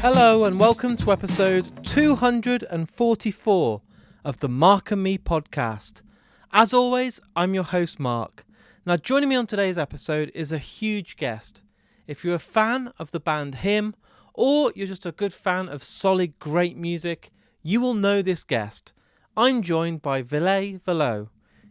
Hello and welcome to episode 244 of the Mark and Me podcast. As always, I'm your host Mark. Now joining me on today's episode is a huge guest. If you're a fan of the band Him, or you're just a good fan of solid great music, you will know this guest. I'm joined by Ville Valo.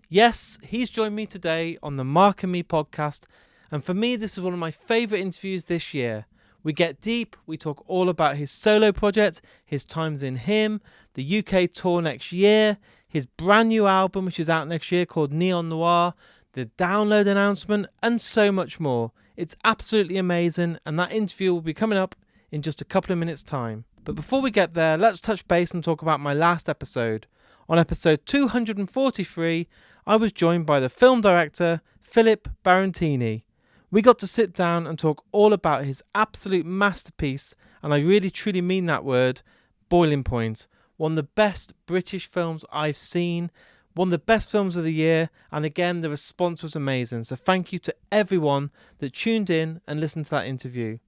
Yes, he's joined me today on the Mark and Me podcast, and for me this is one of my favourite interviews this year. We get deep, we talk all about his solo project, his times in Him, the UK tour next year, his brand new album which is out next year called Neon Noir, the download announcement, and so much more. It's absolutely amazing, and that interview will be coming up in just a couple of minutes' time. But before we get there, let's touch base and talk about my last episode. On episode 243, I was joined by the film director Philip Barantini. We got to sit down and talk all about his absolute masterpiece, and I really truly mean that word, Boiling Point. One of the best British films I've seen, one of the best films of the year, and again the response was amazing. So thank you to everyone that tuned in and listened to that interview.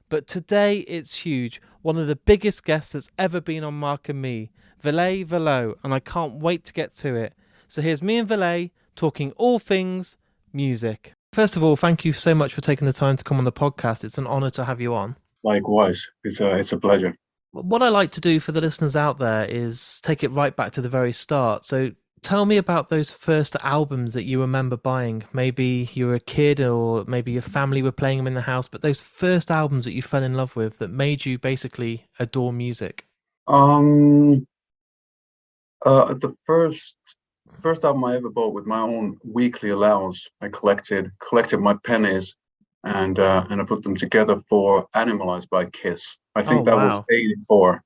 But today it's huge, one of the biggest guests that's ever been on Mark and Me, Ville Valo, and I can't wait to get to it. So here's me and Ville talking all things music. First of all, thank you so much for taking the time to come on the podcast. It's an honour to have you on. Likewise, it's a pleasure. What I like to do for the listeners out there is take it right back to the very start. So tell me about those first albums that you remember buying. Maybe you were a kid or maybe your family were playing them in the house, but those first albums that you fell in love with that made you basically adore music. The first album I ever bought with my own weekly allowance, I collected my pennies and I put them together for Animalized by Kiss. I think was 84,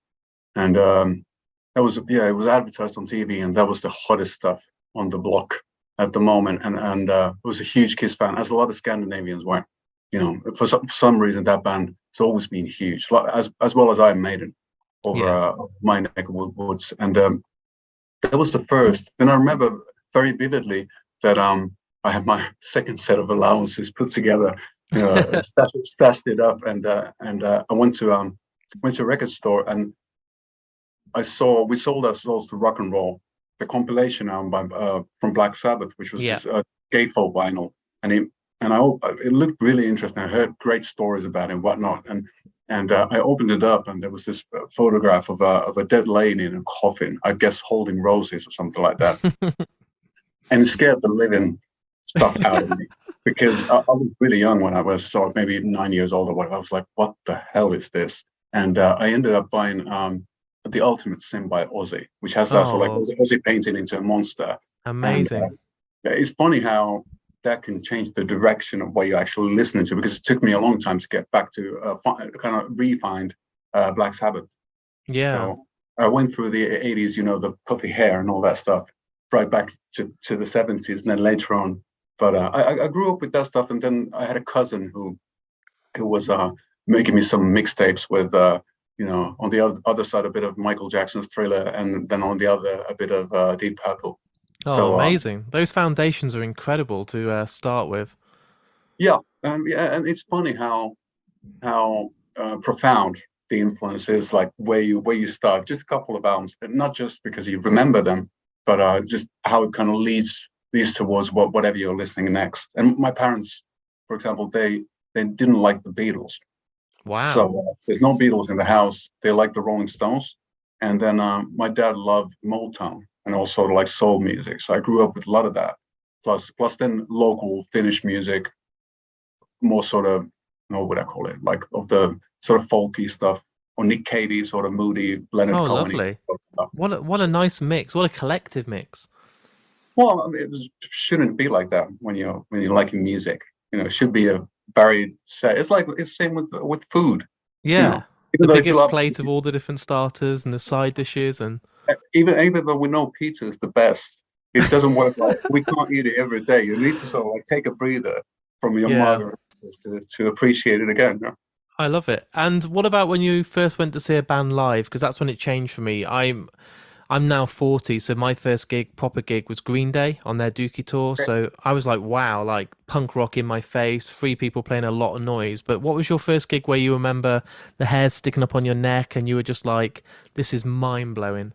and it was advertised on TV, and that was the hottest stuff on the block at the moment. And I was a huge Kiss fan, as a lot of Scandinavians were. You know, for some reason that band has always been huge, as well as Iron Maiden over my neck of woods. And that was the first. Then I remember very vividly that I had my second set of allowances put together, stashed it up, and I went to a record store, and we sold ourselves to Rock and Roll, the compilation album from Black Sabbath, which was this gatefold vinyl, and it looked really interesting. I heard great stories about it and whatnot, and I opened it up, and there was this photograph of a dead lady in a coffin, I guess holding roses or something like that, and it scared the living stuff out of me, because I was really young when I was maybe 9 years old or whatever. I was like, what the hell is this? And I ended up buying The Ultimate Sin by Ozzy, which has that sort of like Ozzy painted into a monster. Amazing. And, it's funny how that can change the direction of what you're actually listening to, because it took me a long time to get back to kind of refined Black Sabbath. Yeah. So I went through the 80s, the puffy hair and all that stuff, right back to the 70s, and then later on. But I grew up with that stuff, and then I had a cousin who was making me some mixtapes with, on the other side a bit of Michael Jackson's Thriller, and then on the other a bit of Deep Purple. Oh, so, amazing! Those foundations are incredible to start with. Yeah, and it's funny how profound the influence is, like where you start. Just a couple of albums, and not just because you remember them, but just how it kind of leads towards whatever you're listening next. And my parents, for example, they didn't like the Beatles. Wow! So there's no Beatles in the house. They like the Rolling Stones, and then my dad loved Motown and also like soul music. So I grew up with a lot of that. Plus then local Finnish music, more sort of, what would I call it? Like of the sort of folky stuff, or Nick Cave sort of moody Leonard Cohen. Lovely! What a nice mix! What a collective mix. Well, I mean, it shouldn't be like that when you're liking music. It should be a varied set. It's the same with food. Yeah, the biggest plate of all the different starters and the side dishes, and even though we know pizza is the best, it doesn't work. Like we can't eat it every day. You need to sort of like take a breather from your mother to appreciate it again. Yeah? I love it. And what about when you first went to see a band live? Because that's when it changed for me. I'm now 40, so my first gig, proper gig, was Green Day on their Dookie tour. So I was like, wow, like punk rock in my face, three people playing a lot of noise. But what was your first gig where you remember the hair sticking up on your neck and you were just like, this is mind blowing?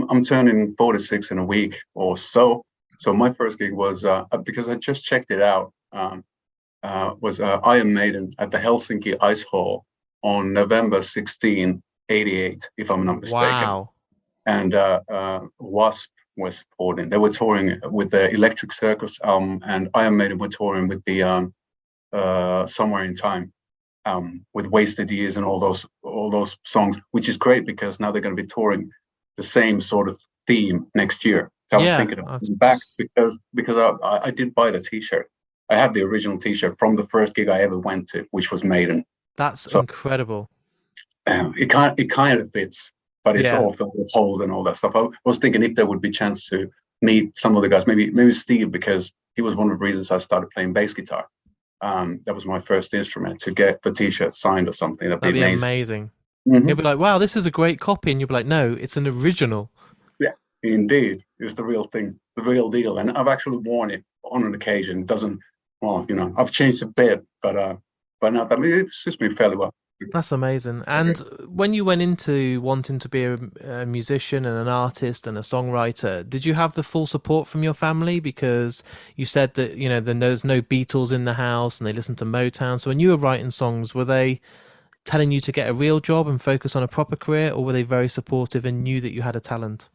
I'm turning 46 in a week or so. So my first gig was because I just checked it out. Was Iron Maiden at the Helsinki Ice Hall on November 16, 1988, if I'm not mistaken. Wow. And Wasp was supporting. They were touring with the Electric Circus and Iron Maiden were touring with the Somewhere in Time, with Wasted Years and all those songs, which is great because now they're going to be touring the same sort of theme next year. So I was Yeah. thinking of coming back because I did buy the T-shirt. I have the original T-shirt from the first gig I ever went to, which was Maiden. That's So incredible. it kind of fits, but it's Yeah. all filled with holes and all that stuff. I was thinking if there would be a chance to meet some of the guys, maybe Steve, because he was one of the reasons I started playing bass guitar. That was my first instrument. To get the T-shirt signed or something, that'd be That'd be amazing. amazing. Mm-hmm. You'll be like, wow, this is a great copy. And you'll be like, no, it's an original. Yeah, indeed, it's the real thing, the real deal. And I've actually worn it on an occasion. It doesn't, well, I've changed a bit, but now that it suits me fairly well. That's amazing. And when you went into wanting to be a musician and an artist and a songwriter, did you have the full support from your family? Because you said that, then there's no Beatles in the house and they listen to Motown. So when you were writing songs, were they telling you to get a real job and focus on a proper career, or were they very supportive and knew that you had a talent?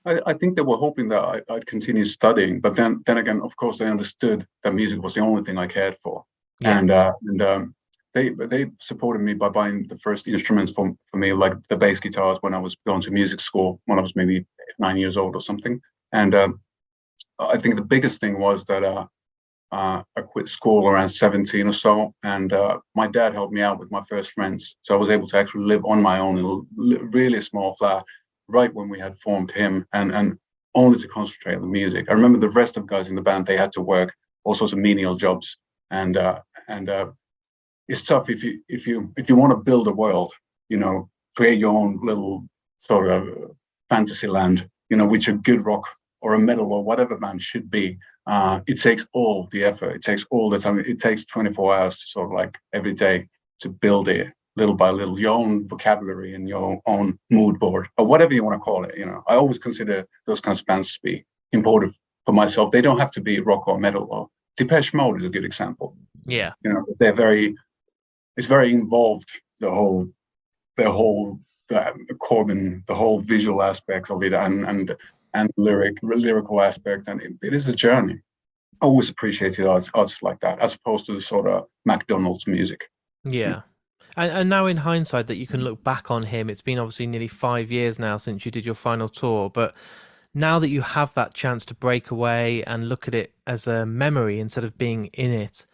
I think they were hoping that I'd continue studying, but then again, of course, they understood that music was the only thing I cared for, Yeah. and they supported me by buying the first instruments for me, like the bass guitars, when I was going to music school when I was maybe 9 years old or something. And I think the biggest thing was that I quit school around 17 or so, and my dad helped me out with my first rents, so I was able to actually live on my own in a really small flat right when we had formed him, and only to concentrate on the music. I remember the rest of the guys in the band, they had to work all sorts of menial jobs, and it's tough if you want to build a world, create your own little sort of fantasy land, which a good rock or a metal or whatever band should be. It takes all the effort. It takes all the time. It takes 24 hours to sort of like every day to build it little by little, your own vocabulary and your own mood board or whatever you want to call it. I always consider those kinds of bands to be important for myself. They don't have to be rock or metal. Or Depeche Mode is a good example. Yeah. It's very involved, their whole Corbin, the whole visual aspects of it, and lyrical aspect, and it is a journey. I always appreciated arts like that, as opposed to the sort of McDonald's music. Yeah. And now in hindsight that you can look back on him, it's been obviously nearly 5 years now since you did your final tour, but now that you have that chance to break away and look at it as a memory instead of being in it,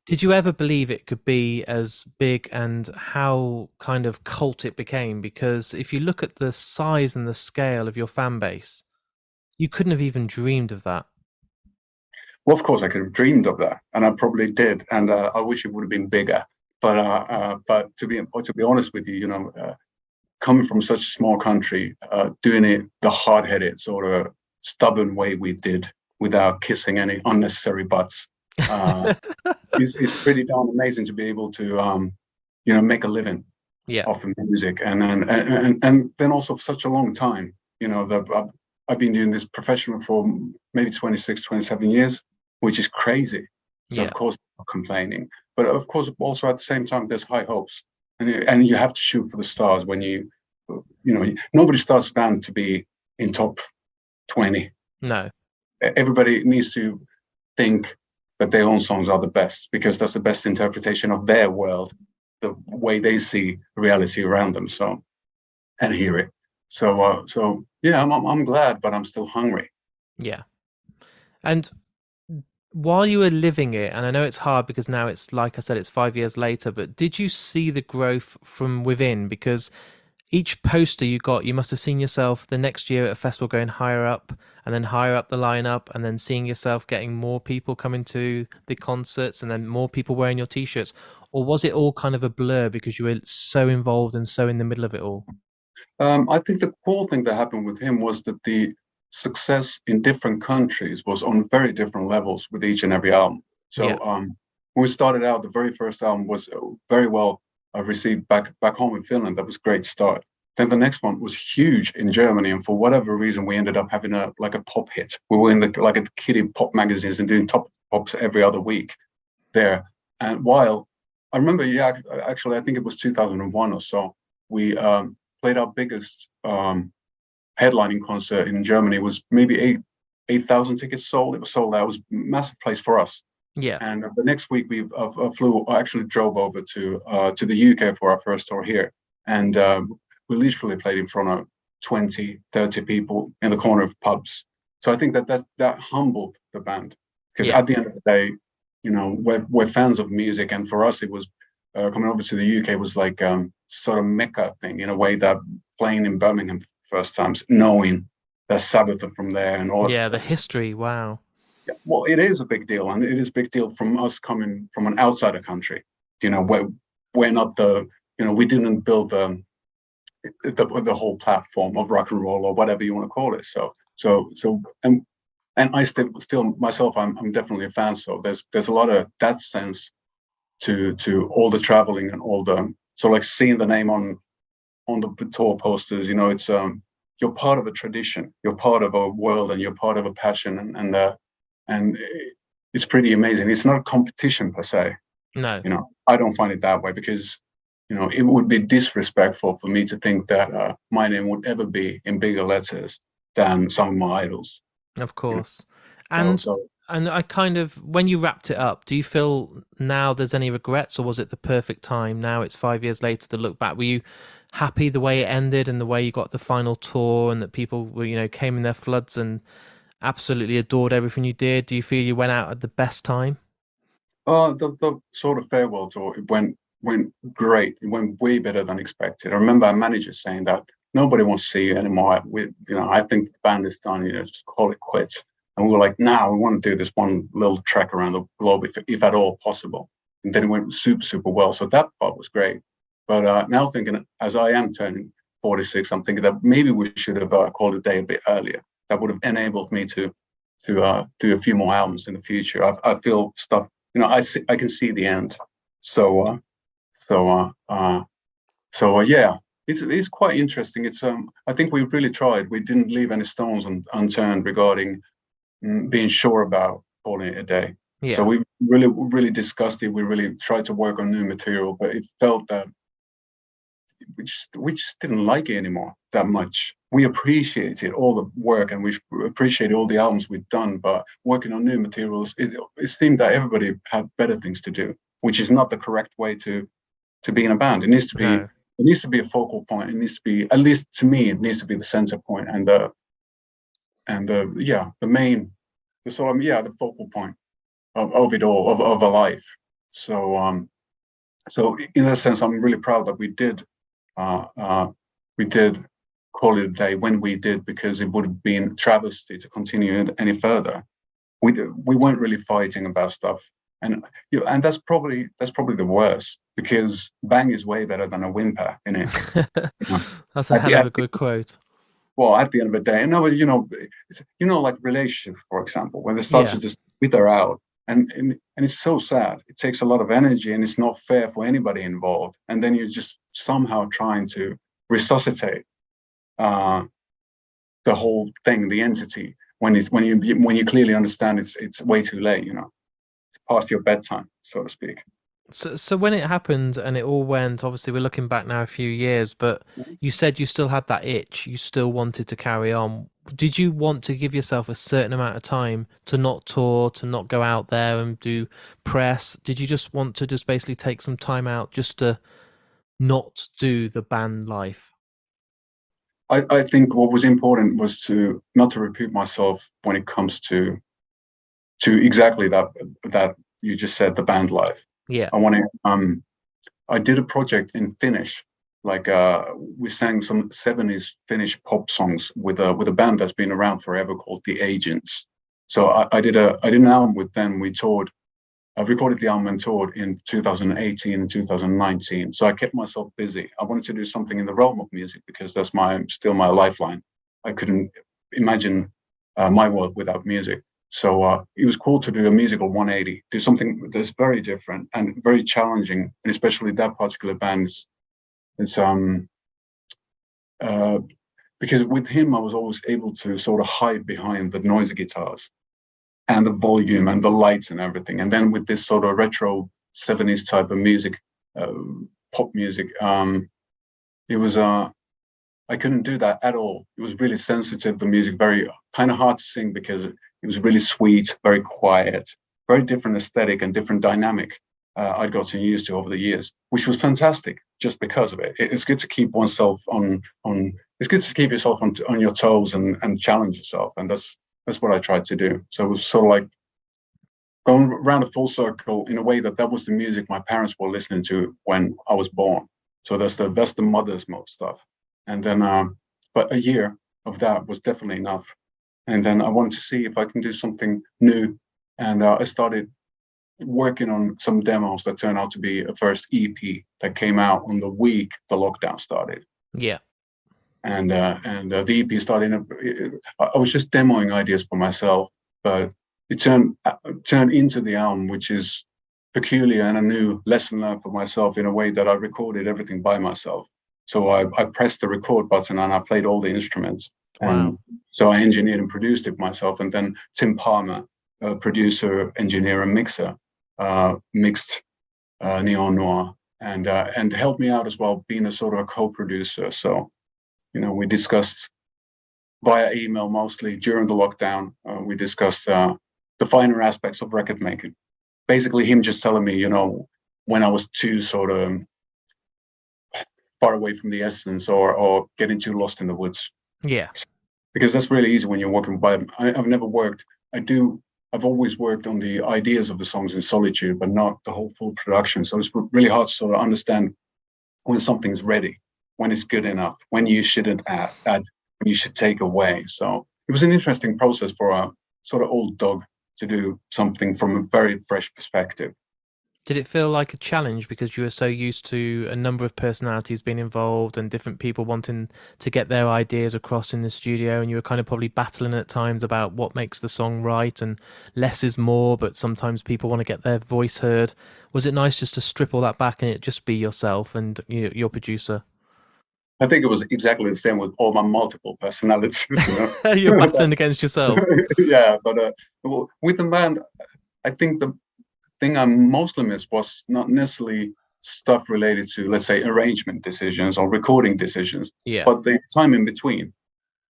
did you ever believe it could be as big and how kind of cult it became? Because if you look at the size and the scale of your fan base, you couldn't have even dreamed of that. Well, of course, I could have dreamed of that, and I probably did, and I wish it would have been bigger. But to be honest with you, coming from such a small country, doing it the hard-headed, sort of stubborn way we did, without kissing any unnecessary butts, it's pretty darn amazing to be able to, make a living off of music, and then also for such a long time. I've been doing this professional for maybe 26, 27 years, which is crazy. So of course, I'm not complaining. But of course, also at the same time, there's high hopes, and you have to shoot for the stars when nobody starts a band to be in top 20. No, everybody needs to think that their own songs are the best, because that's the best interpretation of their world, the way they see reality around them. So, and hear it. So yeah, I'm glad, but I'm still hungry. Yeah, and while you were living it, and I know it's hard because now it's, like I said, it's 5 years later, but did you see the growth from within? Because each poster you got, you must have seen yourself the next year at a festival going higher up and then higher up the lineup, and then seeing yourself getting more people coming to the concerts and then more people wearing your T-shirts. Or was it all kind of a blur because you were so involved and so in the middle of it all? I think the cool thing that happened with him was that the success in different countries was on very different levels with each and every album. So when we started out, the very first album was very well received back home in Finland. That was a great start. Then the next one was huge in Germany, and for whatever reason, we ended up having a pop hit. We were in the kiddie pop magazines and doing top pops every other week there. And while I remember, actually, I think it was 2001 or so, we played our biggest headlining concert in Germany. It was maybe 8,000 tickets sold. It was sold out. It was a massive place for us. Yeah. And the next week we drove over to the UK for our first tour here, and we literally played in front of 20, 30 people in the corner of pubs. So I think that humbled the band, because at the end of the day, you know, we're fans of music, and for us it was coming over to the UK was like sort of mecca thing, in a way, that playing in Birmingham first times, knowing there's Sabbath from there and all. Yeah, the history. Wow. Yeah, well, it is a big deal, and it is a big deal from us coming from an outsider country. You know, we're not we didn't build the whole platform of rock and roll, or whatever you want to call it. And I still myself, I'm definitely a fan. So there's a lot of that sense to all the traveling and all the, so like seeing the name on the tour posters. You know, it's you're part of a tradition, you're part of a world, and you're part of a passion, and it's pretty amazing. It's not a competition per se. No. You know, I don't find it that way, because, you know, it would be disrespectful for me to think that my name would ever be in bigger letters than some of my idols. Of course. You know? And I kind of, when you wrapped it up, do you feel now there's any regrets, or was it the perfect time? Now it's 5 years later to look back. Were you happy the way it ended and the way you got the final tour, and that people were, you know, came in their floods and absolutely adored everything you did? Do you feel you went out at the best time? The sort of farewell tour, it went great. It went way better than expected. I remember our manager saying that nobody wants to see you anymore. I think the band is done. You know, just call it quits. And we were like, no, we want to do this one little trek around the globe, if at all possible. And then it went super, super well. So that part was great. But now thinking, as I am turning 46, I'm thinking that maybe we should have called it a day a bit earlier. That would have enabled me to do a few more albums in the future. I feel stuff, you know, I can see the end. So yeah, it's quite interesting. It's I think we really tried. We didn't leave any stones unturned regarding being sure about calling it a day. Yeah. So we really discussed it. We really tried to work on new material, but it felt that we just didn't like it anymore that much. We appreciated all the work, and we appreciated all the albums we've done, but working on new materials, it seemed that everybody had better things to do, which is not the correct way to be in a band. It needs to be It needs to be a focal point. It needs to be, at least to me, it needs to be the center point and the focal point of it all, of a life. So in that sense, I'm really proud that we did call it a day when we did, because it would have been travesty to continue it any further. We weren't really fighting about stuff, and that's probably the worst, because bang is way better than a whimper, in it. That's a hell of a good quote. Well, at the end of the day, no, but like relationships, for example, when they start to just wither out, and it's so sad. It takes a lot of energy, and it's not fair for anybody involved. And then you're just somehow trying to resuscitate the whole thing, the entity, when you clearly understand it's way too late. You know, it's past your bedtime, so to speak. So when it happened and it all went, obviously we're looking back now a few years, but you said you still had that itch, you still wanted to carry on. Did you want to give yourself a certain amount of time to not tour, to not go out there and do press? Did you just want to just basically take some time out just to not do the band life? I think what was important was to not to repeat myself when it comes to exactly that you just said, the band life. Yeah. I did a project in Finnish, like we sang some 70s Finnish pop songs with a band that's been around forever called The Agents. So I did an album with them. We toured I recorded the album and toured in 2018 and 2019. So I kept myself busy. I wanted to do something in the realm of music because that's still my lifeline. I couldn't imagine my world without music. So it was cool to do a musical 180, do something that's very different and very challenging. And especially that particular band is because with him, I was always able to sort of hide behind the noisy guitars and the volume and the lights and everything. And then with this sort of retro 70s type of music, pop music, it was, I couldn't do that at all. It was really sensitive, the music, very kind of hard to sing because it was really sweet, very quiet, very different aesthetic and different dynamic I'd gotten used to over the years, which was fantastic just because of it. It's good to keep oneself it's good to keep yourself on your toes and challenge yourself. And that's what I tried to do. So it was sort of like going around a full circle in a way that was the music my parents were listening to when I was born. So that's the mother's mode stuff. And then, but a year of that was definitely enough. And then I wanted to see if I can do something new. And I started working on some demos that turned out to be a first EP that came out on the week the lockdown started. Yeah. And the EP started. I was just demoing ideas for myself, but it turned into the album, which is peculiar and a new lesson learned for myself in a way that I recorded everything by myself. So I pressed the record button and I played all the instruments. Wow. And so I engineered and produced it myself. And then Tim Palmer, producer, engineer, and mixer, mixed Neon Noir and helped me out as well, being a sort of a co-producer. So, we discussed via email mostly during the lockdown. We discussed the finer aspects of record making. Basically, him just telling me, when I was too sort of far away from the essence or getting too lost in the woods. Yeah. Because that's really easy when you're working by. I've never worked. I've always worked on the ideas of the songs in solitude, but not the whole full production. So it's really hard to sort of understand when something's ready, when it's good enough, when you shouldn't add, when you should take away. So it was an interesting process for a sort of old dog to do something from a very fresh perspective. Did it feel like a challenge because you were so used to a number of personalities being involved and different people wanting to get their ideas across in the studio, and you were kind of probably battling at times about what makes the song right and less is more, but sometimes people want to get their voice heard. Was it nice just to strip all that back and it just be yourself and your producer? I think it was exactly the same with all my multiple personalities. You're battling against yourself. Yeah, but with the band, I think the thing I mostly missed was not necessarily stuff related to, let's say, arrangement decisions or recording decisions, but the time in between.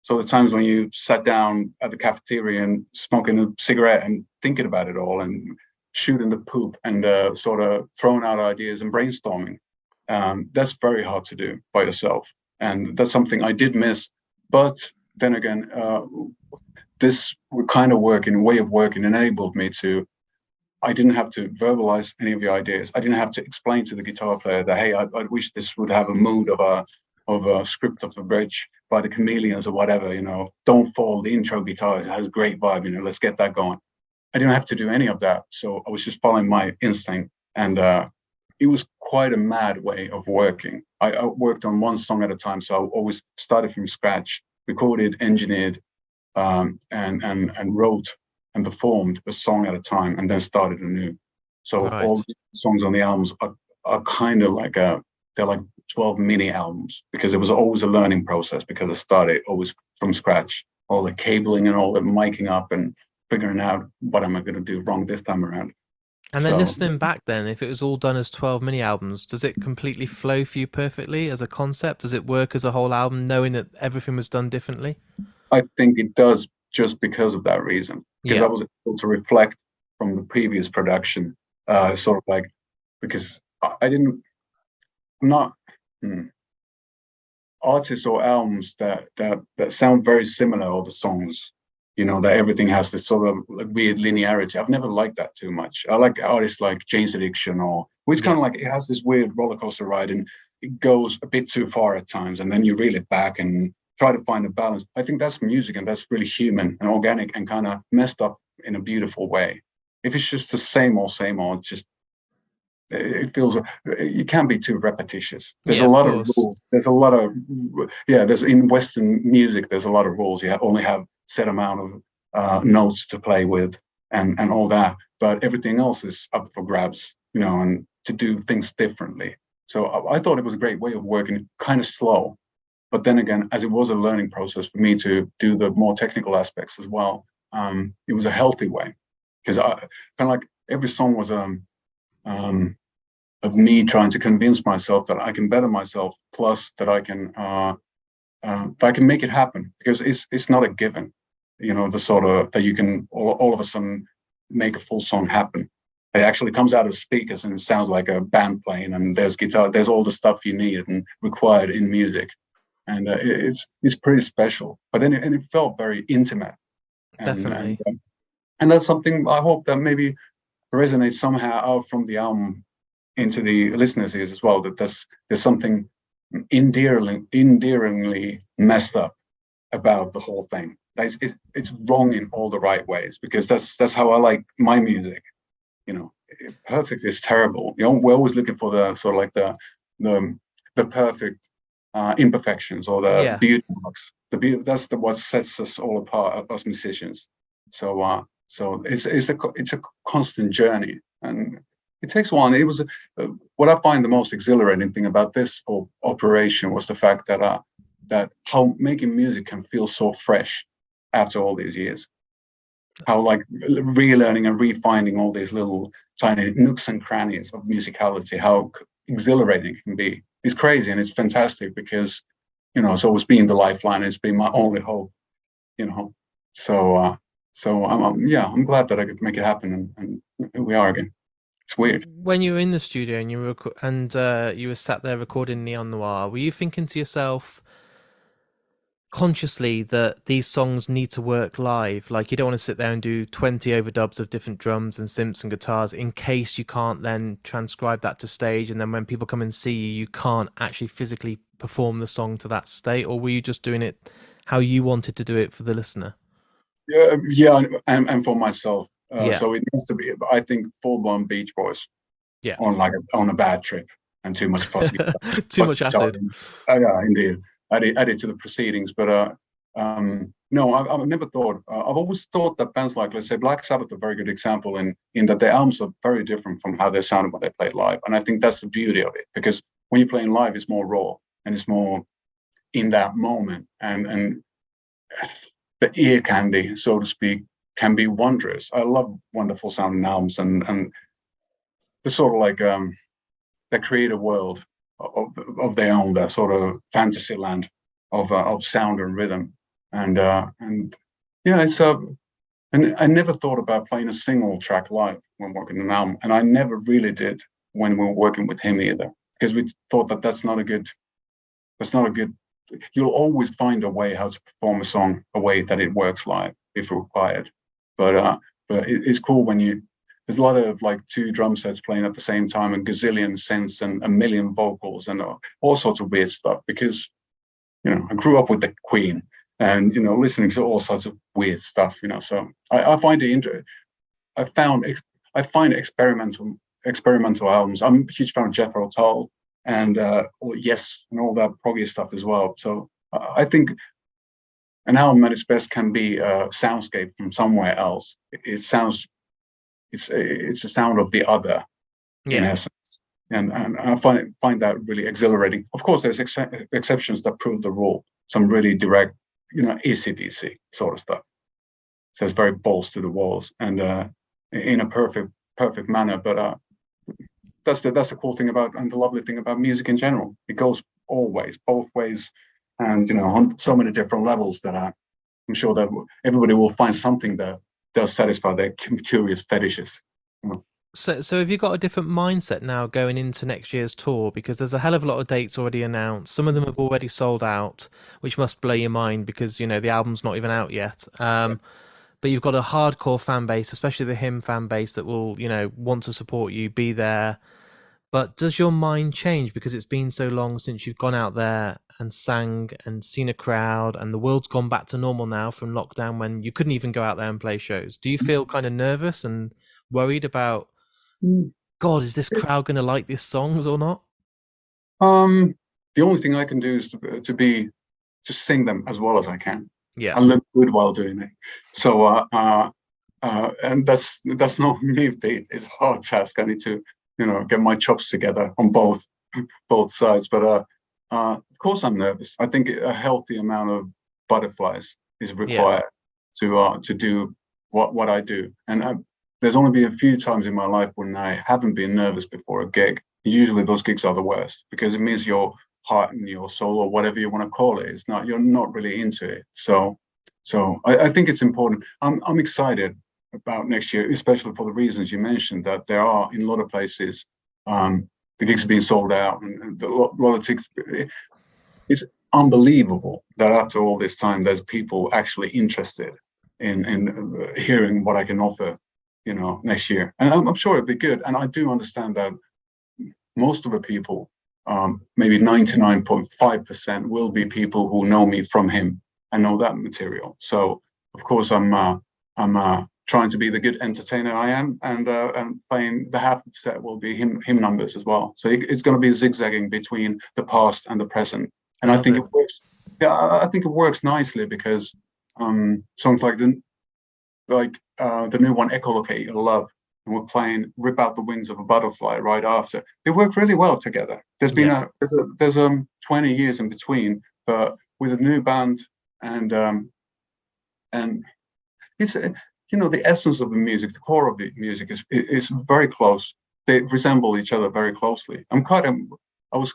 So the times when you sat down at the cafeteria and smoking a cigarette and thinking about it all and shooting the poop and sort of throwing out ideas and brainstorming. That's very hard to do by yourself. And that's something I did miss. But then again, this kind of way of working enabled me to, I didn't have to verbalize any of the ideas. I didn't have to explain to the guitar player that, hey, I wish this would have a mood of a script of the bridge by the Chameleons or whatever, Don't Fall, the intro guitar, it has a great vibe, let's get that going. I didn't have to do any of that. So I was just following my instinct. And it was quite a mad way of working. I worked on one song at a time. So I always started from scratch, recorded, engineered, and wrote and performed a song at a time, and then started anew. So all the songs on the albums are kind of like they're like 12 mini albums, because it was always a learning process, because I started always from scratch, all the cabling and all the miking up and figuring out what am I going to do wrong this time around. And then listening back then, if it was all done as 12 mini albums, does it completely flow for you perfectly as a concept? Does it work as a whole album, knowing that everything was done differently? I think it does, just because of that reason. Because I was able to reflect from the previous production, sort of like, because I'm not artists or albums that sound very similar, all the songs, that everything has this sort of like weird linearity. I've never liked that too much. I like artists like Jane's Addiction, it's kind of like, it has this weird roller coaster ride and it goes a bit too far at times, and then you reel it back and try to find a balance. I think that's music, and that's really human and organic and kind of messed up in a beautiful way. If it's just the same old, it's just it feels it can be too repetitious. There's a lot of rules. There's a lot of there's in Western music. There's a lot of rules. You only have set amount of notes to play with and all that. But everything else is up for grabs, and to do things differently. So I thought it was a great way of working, kind of slow. But then again, as it was a learning process for me to do the more technical aspects as well, it was a healthy way, because I kind of like every song was of me trying to convince myself that I can better myself, plus that I can make it happen, because it's not a given, the sort of that you can all of a sudden make a full song happen. It actually comes out of speakers and it sounds like a band playing, and there's guitar, there's all the stuff you need and required in music, and it's pretty special. But then it felt very intimate. Definitely. And that's something I hope that maybe resonates somehow out from the album into the listeners' ears as well, that there's something endearingly messed up about the whole thing. It's wrong in all the right ways, because that's how I like my music. Perfect is terrible. We're always looking for the sort of like the perfect imperfections or the beauty marks. That's what sets us all apart, us musicians. So it's a constant journey, and it takes a while. It was what I find the most exhilarating thing about this operation was the fact that how making music can feel so fresh after all these years. How like relearning and refining all these little tiny nooks and crannies of musicality, how exhilarating it can be. It's crazy and it's fantastic, because it's always been the lifeline. It's been my only hope. So I'm glad that I could make it happen, and we are again. It's weird. When you were in the studio and you were sat there recording Neon Noir, were you thinking to yourself consciously that these songs need to work live? Like, you don't want to sit there and do 20 overdubs of different drums and synths and guitars in case you can't then transcribe that to stage, and then when people come and see you can't actually physically perform the song to that state? Or were you just doing it how you wanted to do it for the listener? And for myself. So it needs to be, I think, full-blown Beach Boys. On a bad trip and too much fussy. Too much acid. Yeah, indeed. Added to the proceedings, but no, I've never thought. I've always thought that bands like, let's say, Black Sabbath, are a very good example in that their albums are very different from how they sounded when they played live, and I think that's the beauty of it, because when you're playing live, it's more raw and it's more in that moment, and the ear candy, so to speak, can be wondrous. I love wonderful sounding albums, and the sort of like they create a world of their own, that sort of fantasy land of sound and rhythm, and it's and I never thought about playing a single track live when working an album, and I never really did when we were working with him either, because we thought that that's not a good. You'll always find a way how to perform a song a way that it works live if required, but it's cool when there's a lot of like two drum sets playing at the same time, and gazillion synths and a million vocals and all sorts of weird stuff, because I grew up with the Queen and listening to all sorts of weird stuff, so I find it I find experimental albums. I'm a huge fan of Jethro Tull and Yes and all that proggy stuff as well. So I think an album at its best can be a soundscape from somewhere else. It's a sound of the other, in essence, and I find that really exhilarating. Of course, there's exceptions that prove the rule. Some really direct, AC/DC sort of stuff. So it's very balls to the walls and in a perfect manner. But that's the cool thing about, and the lovely thing about music in general. It goes always both ways, and on so many different levels that I'm sure that everybody will find something that does satisfy their curious fetishes. So have you got a different mindset now going into next year's tour? Because there's a hell of a lot of dates already announced. Some of them have already sold out, which must blow your mind, because the album's not even out yet. But you've got a hardcore fan base, especially the hymn fan base, that will want to support you, be there. But does your mind change because it's been so long since you've gone out there and sang and seen a crowd, and the world's gone back to normal now from lockdown when you couldn't even go out there and play shows? Do you feel kind of nervous, and worried about, God, is this crowd going to like these songs or not? The only thing I can do is to sing them as well as I can. Yeah. And look good while doing it. So and that's not an easy feat. It's a hard task. I need to, get my chops together on both sides. But of course I'm nervous. I think a healthy amount of butterflies is required to do what I do. And there's only been a few times in my life when I haven't been nervous before a gig. Usually those gigs are the worst because it means your heart and your soul, or whatever you want to call it, you're not really into it. So I think it's important. I'm excited about next year, especially for the reasons you mentioned, that there are in a lot of places the gigs are being sold out, and a lot of tickets. It's unbelievable that after all this time, there's people actually interested in hearing what I can offer, next year. And I'm sure it'll be good. And I do understand that most of the people, maybe 99.5%, will be people who know me from him and know that material. So of course I'm trying to be the good entertainer I am, and playing the half set will be him numbers as well. So it's going to be zigzagging between the past and the present, and I think it works. Yeah, I think it works nicely because songs like the new one, Echolocate Your Love, and we're playing Rip Out the Wings of a Butterfly right after. They work really well together. There's been there's 20 years in between, but with a new band, and it's the essence of the music, the core of the music is very close. They resemble each other very closely. I was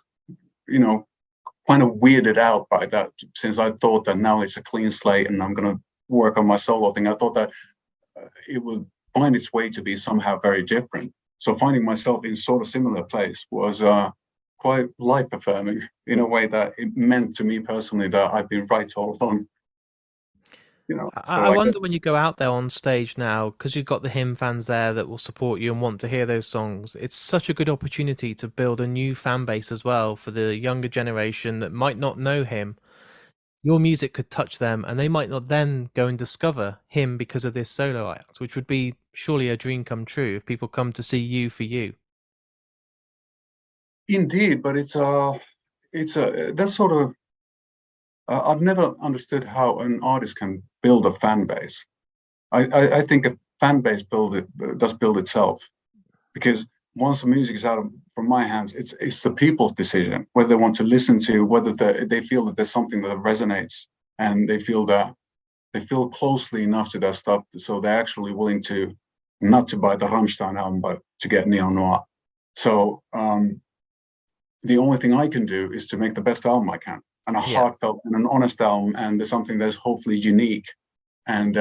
kind of weirded out by that, since I thought that now it's a clean slate and I'm going to work on my solo thing. I thought that it would find its way to be somehow very different. So finding myself in sort of similar place was quite life affirming, in a way that it meant to me personally that I've been right all along. I wonder when you go out there on stage now, because you've got the hymn fans there that will support you and want to hear those songs. It's such a good opportunity to build a new fan base as well for the younger generation that might not know him. Your music could touch them, and they might not then go and discover him because of this solo act, which would be surely a dream come true if people come to see you for you. Indeed, but it's that's sort of. I've never understood how an artist can build a fan base. I think a fan base does build itself, because once the music is from my hands, it's the people's decision whether they want to listen to, whether they feel that there's something that resonates, and they feel closely enough to their stuff, so they're actually willing to not to buy the Rammstein album, but to get Neo Noir. So the only thing I can do is to make the best album I can, and a heartfelt and an honest album, and there's something that's hopefully unique, and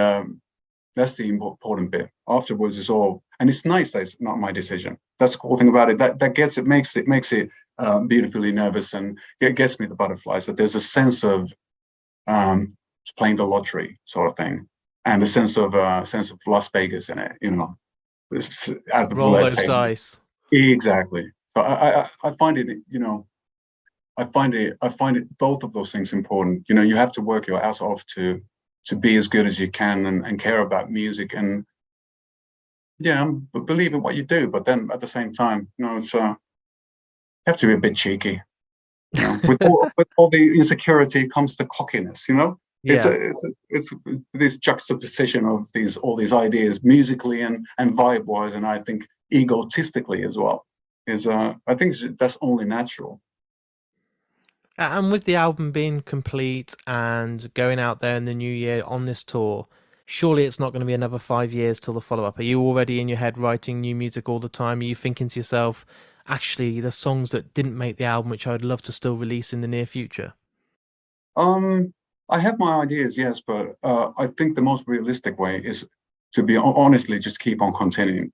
that's the important bit. Afterwards is all, and it's nice that it's not my decision. That's the cool thing about it. That makes it beautifully nervous, and it gets me the butterflies. That there's a sense of playing the lottery sort of thing, and a sense of Las Vegas in it. At the roll those dice. Exactly. So I find it. I find it both of those things important. You have to work your ass off to be as good as you can, and care about music, and believe in what you do. But then at the same time, it's you have to be a bit cheeky. With all the insecurity comes the cockiness. It's this juxtaposition of all these ideas musically and vibe wise, and I think egotistically as well. I think that's only natural. And with the album being complete and going out there in the new year on this tour, surely it's not going to be another 5 years till the follow-up. Are you already in your head writing new music all the time? Are you thinking to yourself, actually, the songs that didn't make the album, which I would love to still release in the near future? I have my ideas, yes, but I think the most realistic way is to be honestly just keep on continuing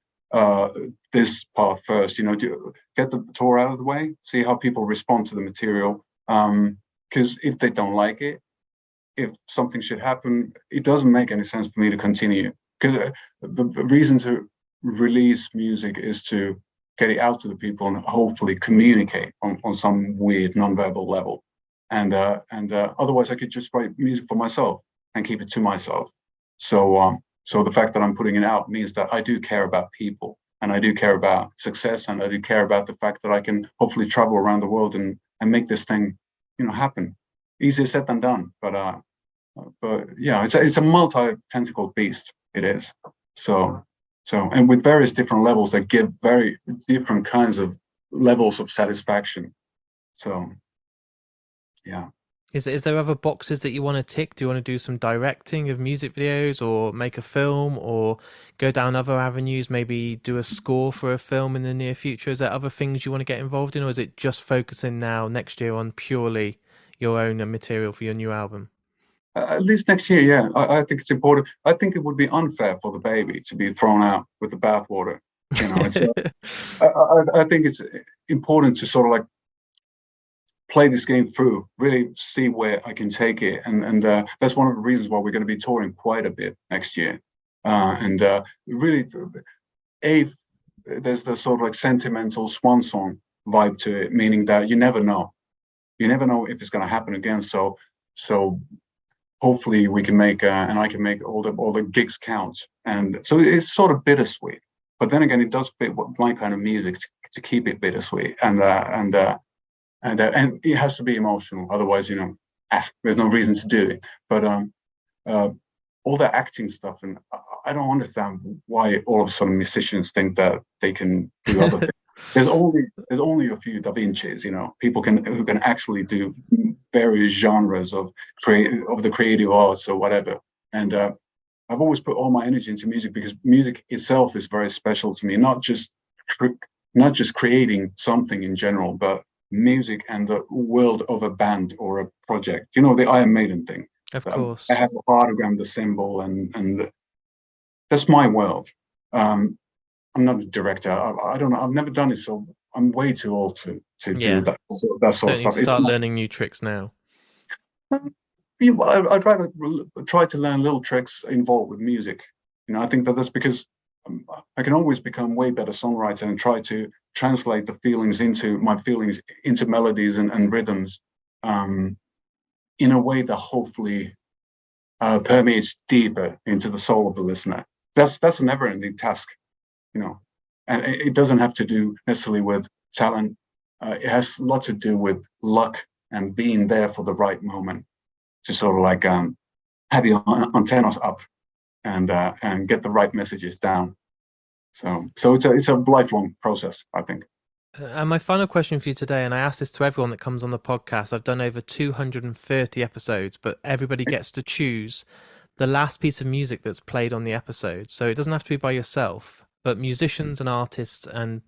this path first. To get the tour out of the way, see how people respond to the material. Because if they don't like it, if something should happen, it doesn't make any sense for me to continue. Because the reason to release music is to get it out to the people and hopefully communicate on some weird non-verbal level. And otherwise, I could just write music for myself and keep it to myself. So So the fact that I'm putting it out means that I do care about people, and I do care about success, and I do care about the fact that I can hopefully travel around the world and make this thing, happen. Easier said than done, but yeah, it's a multi-tentacled beast. It is. So and with various different levels that give very different kinds of levels of satisfaction. So yeah. Is there other boxes that you want to tick? Do you want to do some directing of music videos, or make a film, or go down other avenues, maybe do a score for a film in the near future? Is there other things you want to get involved in, or is it just focusing now next year on purely your own material for your new album? At least next year, yeah. I think it's important. I think it would be unfair for the baby to be thrown out with the bathwater. It's I think it's important to sort of like play this game through, really see where I can take it, and that's one of the reasons why we're going to be touring quite a bit next year. And really, there's the sort of like sentimental swan song vibe to it, meaning that you never know if it's going to happen again. So hopefully we can make and I can make all the gigs count, and so it's sort of bittersweet. But then again, it does fit my kind of music to keep it bittersweet, and it has to be emotional. Otherwise, there's no reason to do it. But all the acting stuff, and I don't understand why all of a sudden musicians think that they can do other things. There's only a few Da Vincis, people who can actually do various genres of the creative arts or whatever. And I've always put all my energy into music because music itself is very special to me. Not just creating something in general, but music and the world of a band or a project. The Iron Maiden thing. Of course. I have the heartagram, the symbol, and that's my world. I'm not a director. I don't know. I've never done it, so I'm way too old to do that sort of stuff. Start learning new tricks now. I'd rather try to learn little tricks involved with music. I think that's because I can always become way better songwriter and try to translate my feelings into melodies and rhythms in a way that hopefully permeates deeper into the soul of the listener. That's a never-ending task, and it doesn't have to do necessarily with talent. It has a lot to do with luck and being there for the right moment to sort of like have your antennas up and get the right messages down. So it's a lifelong process, I think. And my final question for you today, and I ask this to everyone that comes on the podcast. I've done over 230 episodes, but everybody gets to choose the last piece of music that's played on the episode. So it doesn't have to be by yourself, but musicians and artists and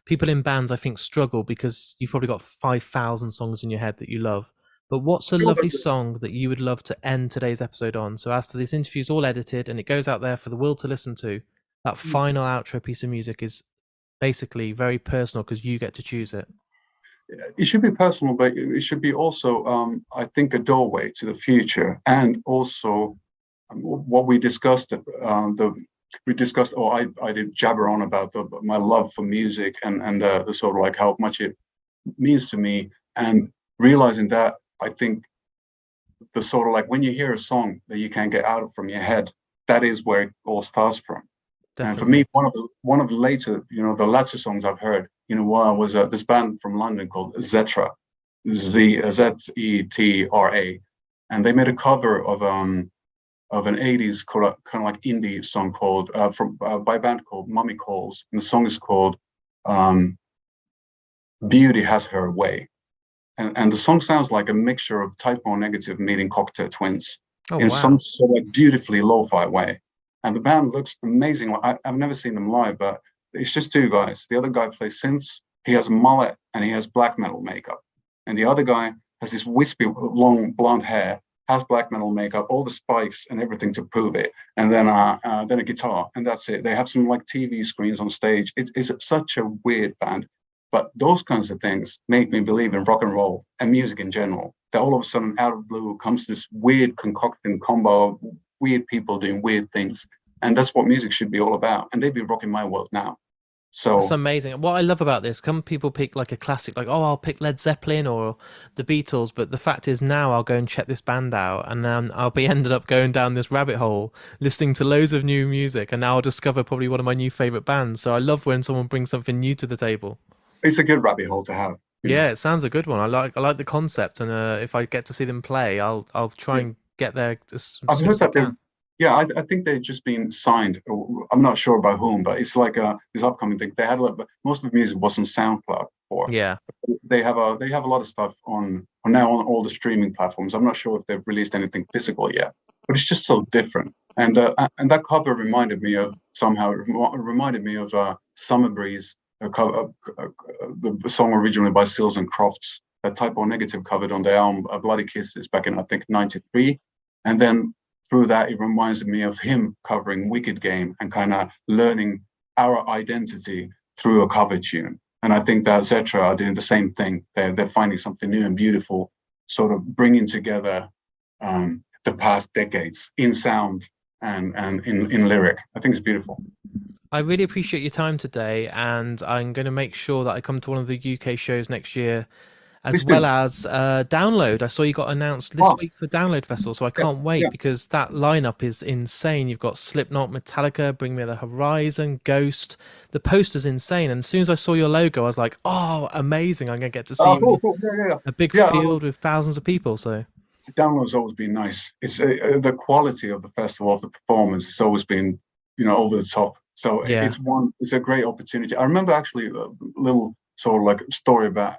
people in bands, I think, struggle because you've probably got 5,000 songs in your head that you love. But what's a lovely song that you would love to end today's episode on? So after this interview is all edited and it goes out there for the world to listen to, that final outro piece of music is basically very personal because you get to choose it. It should be personal, but it should be also, I think, a doorway to the future. And also what we discussed, I did jabber on about my love for music and the sort of like how much it means to me, and realizing that I think the sort of like when you hear a song that you can't get out from your head, that is where it all starts from. Definitely. And for me, one of the later, the latter songs I've heard in a while was this band from London called Zetra, Zetra, and they made a cover of an 80s kind of like indie song called by a band called Mummy Calls, and the song is called Beauty Has Her Way. And the song sounds like a mixture of Type O Negative meeting Cocteau Twins in some sort of like beautifully lo-fi way. And the band looks amazing. I've never seen them live, but it's just two guys. The other guy plays synths. He has a mullet and he has black metal makeup. And the other guy has this wispy, long blonde hair, has black metal makeup, all the spikes and everything to prove it. And then a guitar, and that's it. They have some like TV screens on stage. It's such a weird band. But those kinds of things make me believe in rock and roll and music in general. That all of a sudden, out of blue, comes this weird concocting combo of weird people doing weird things. And that's what music should be all about. And they've been rocking my world now. So that's amazing. What I love about this, some people pick like a classic, like, oh, I'll pick Led Zeppelin or the Beatles, but the fact is now I'll go and check this band out, and I'll be ended up going down this rabbit hole, listening to loads of new music, and now I'll discover probably one of my new favorite bands. So I love when someone brings something new to the table. it's a good rabbit hole to have. Yeah, it sounds a good one. I like the concept, and if I get to see them play, I'll try and get there as I've soon heard as I that can. I think they've just been signed. I'm not sure by whom, but it's like this upcoming thing. They had most of the music was on SoundCloud before. Yeah, They have a lot of stuff on now on all the streaming platforms. I'm not sure if they've released anything physical yet, but it's just so different. And that cover reminded me of Summer Breeze, the song originally by Stills and Crofts, that Type O Negative covered on their album Bloody Kisses back in I think '93, and then through that it reminds me of him covering Wicked Game and kind of learning our identity through a cover tune. And I think that Zetra are doing the same thing. They're finding something new and beautiful, sort of bringing together the past decades in sound and in lyric. I think it's beautiful. I really appreciate your time today, and I'm going to make sure that I come to one of the UK shows next year, as well as Download. I saw you got announced this week for Download Festival, so I can't wait because that lineup is insane. You've got Slipknot, Metallica, Bring Me the Horizon, Ghost. The poster's insane, and as soon as I saw your logo, I was like, "Oh, amazing! I'm going to get to see a big field with thousands of people." So Download's always been nice. It's the quality of the festival, of the performance, has always been over the top. So it's a great opportunity. I remember actually a little sort of like story about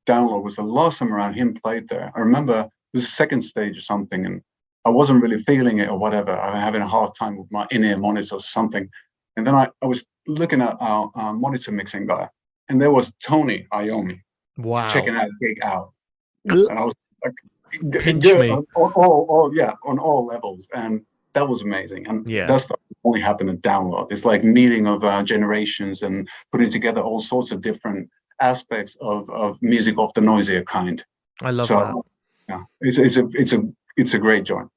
Download was the last time around him played there. I remember it was the second stage or something, and I wasn't really feeling it or whatever. I was having a hard time with my in-ear monitors or something. And then I was looking at our monitor mixing guy, and there was Tony Iommi checking out Gig Out. And I was like, pinch me. On all levels. And that was amazing. And that stuff only happened in Download. It's like meeting of generations and putting together all sorts of different aspects of music of the noisier kind. I love that. Yeah, it's a great joint.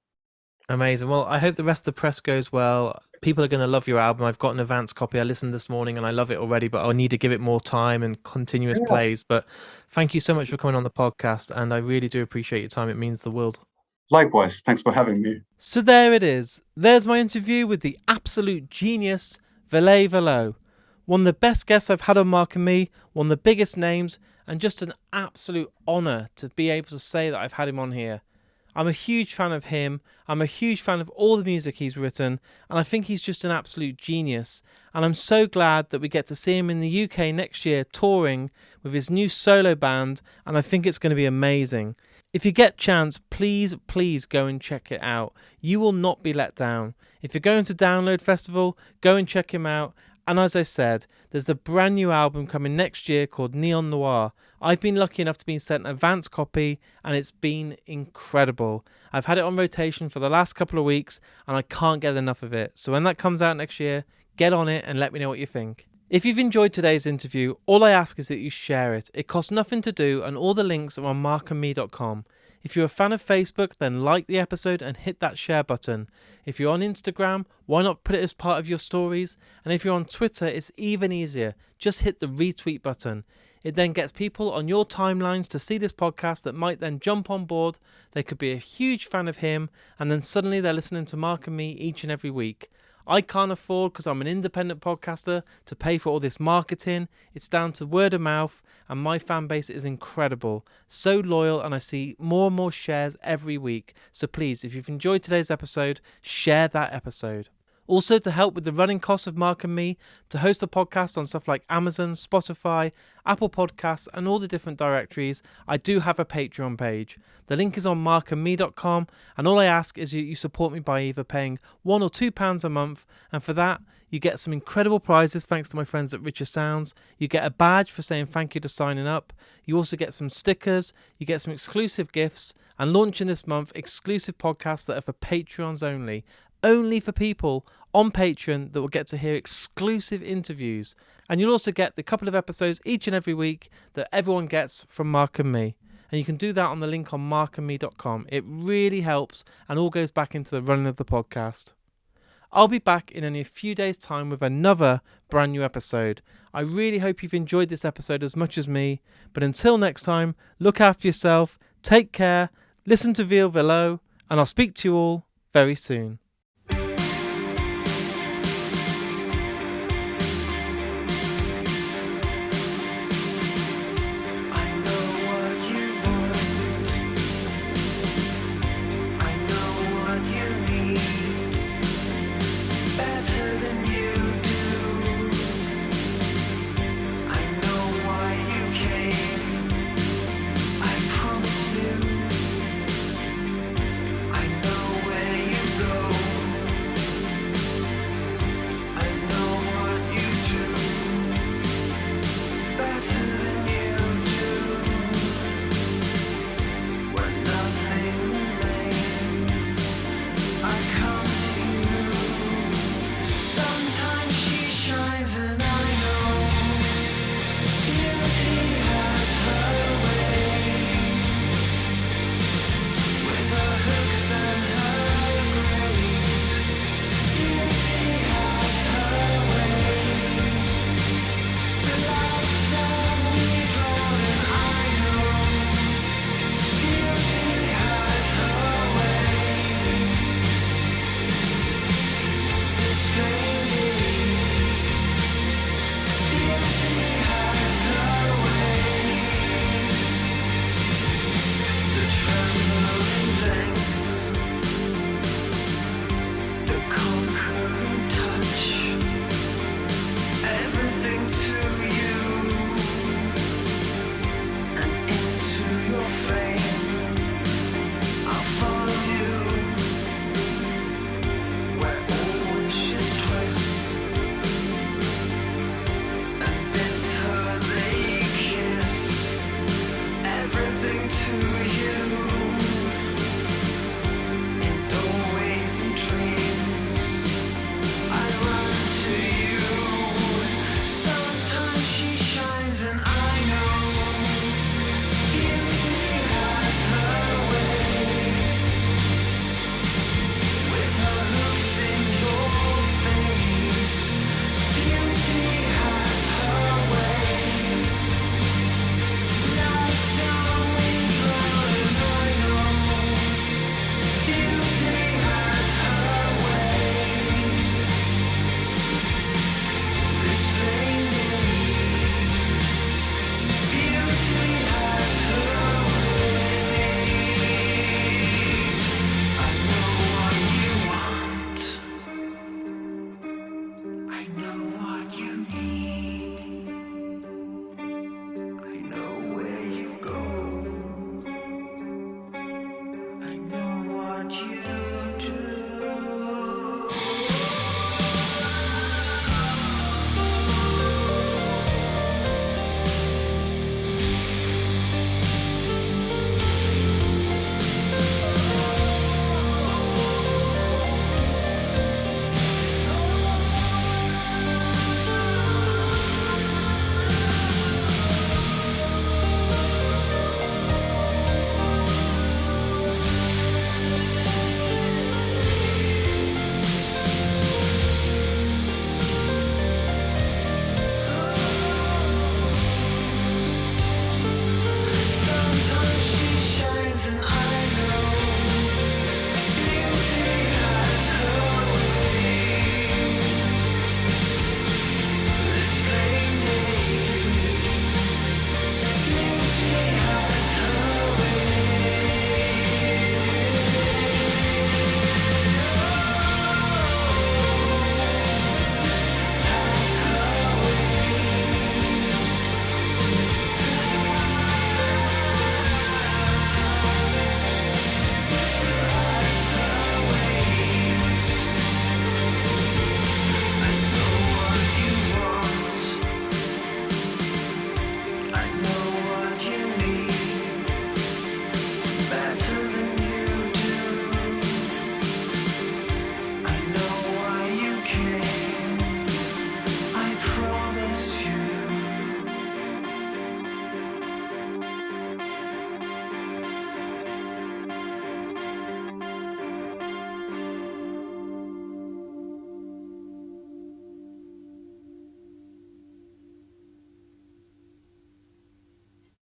Amazing. Well, I hope the rest of the press goes well. People are going to love your album. I've got an advance copy. I listened this morning and I love it already, but I'll need to give it more time and continuous plays. But thank you so much for coming on the podcast, and I really do appreciate your time. It means the world. Likewise. Thanks for having me. So there it is. There's my interview with the absolute genius, Ville Valo. One of the best guests I've had on Mark and Me, one of the biggest names, and just an absolute honour to be able to say that I've had him on here. I'm a huge fan of him. I'm a huge fan of all the music he's written, and I think he's just an absolute genius. And I'm so glad that we get to see him in the UK next year touring with his new solo band, and I think it's going to be amazing. If you get a chance, please go and check it out. You will not be let down. If you're going to Download Festival, go and check him out. And as I said, there's the brand new album coming next year called Neon Noir. I've been lucky enough to be sent an advance copy, and it's been incredible. I've had it on rotation for the last couple of weeks, and I can't get enough of it. So when that comes out next year, get on it and let me know what you think. If you've enjoyed today's interview, all I ask is that you share it. It costs nothing to do, and all the links are on markandme.com. If you're a fan of Facebook, then like the episode and hit that share button. If you're on Instagram, why not put it as part of your stories? And if you're on Twitter, it's even easier. Just hit the retweet button. It then gets people on your timelines to see this podcast that might then jump on board. They could be a huge fan of him, and then suddenly they're listening to Mark and Me each and every week. I can't afford, because I'm an independent podcaster, to pay for all this marketing. It's down to word of mouth, and my fan base is incredible. So loyal, and I see more and more shares every week. So please, if you've enjoyed today's episode, share that episode. Also, to help with the running costs of Mark and Me, to host the podcast on stuff like Amazon, Spotify, Apple Podcasts, and all the different directories, I do have a Patreon page. The link is on markandme.com, and all I ask is you support me by either paying £1 or £2 a month, and for that, you get some incredible prizes thanks to my friends at Richer Sounds. You get a badge for saying thank you to signing up. You also get some stickers, you get some exclusive gifts, and launching this month, exclusive podcasts that are for Patreons only for people on Patreon that will get to hear exclusive interviews. And you'll also get the couple of episodes each and every week that everyone gets from Mark and Me. And you can do that on the link on markandme.com. It really helps and all goes back into the running of the podcast. I'll be back in only a few days' time with another brand new episode. I really hope you've enjoyed this episode as much as me. But until next time, look after yourself, take care, listen to Ville Valo, and I'll speak to you all very soon.